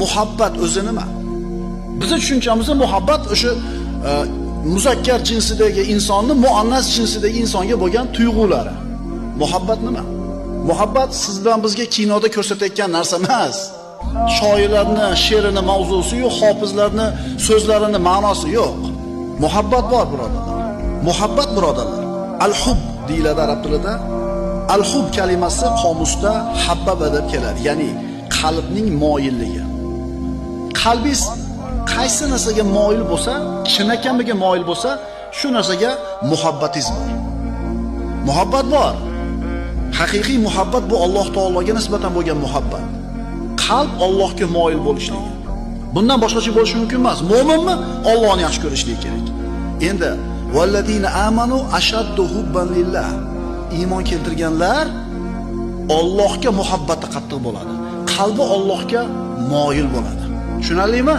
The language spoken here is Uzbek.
muhabbat o'zi nima? Bizning tushunchamizda muhabbat o'sha muzakkar jinsidagi insonni muannas jinsidagi insonga bo'lgan tuyg'ulari. Muhabbat nima? Muhabbat siz bilan bizga kinoda ko'rsatayotgan narsa emas. Shoirlarning she'rini mavzusi yo'q, hofizlarning so'zlarini ma'nosi yo'q. Muhabbat bor birodarlar. Muhabbat birodarlar. Al-hub deyiladi arab tilida. Al-hub kalimasi qomusda habbaba deb keladi, ya'ni qalbning moyilligi. Qalbingiz qaysi narsaga moyil bo'lsa, chinakamiga moyil bo'lsa, shu narsaga muhabbatingiz bor. Muhabbat bor. Haqiqiy muhabbat bu Alloh taologa nisbatan bo'lgan muhabbat. Qalb Allohga moyil bo'lishligi. Bundan boshqacha bo'lishi mumkin emas. Mo'minmi? Allohni yaxshi ko'rishligi kerak. Endi vallazina amanu ashaddu hubban lillah. Iymon keltirganlar Allohga muhabbati qattiq bo'ladi. Qalbi Allohga moyil bo'ladi. Tushunarlimi?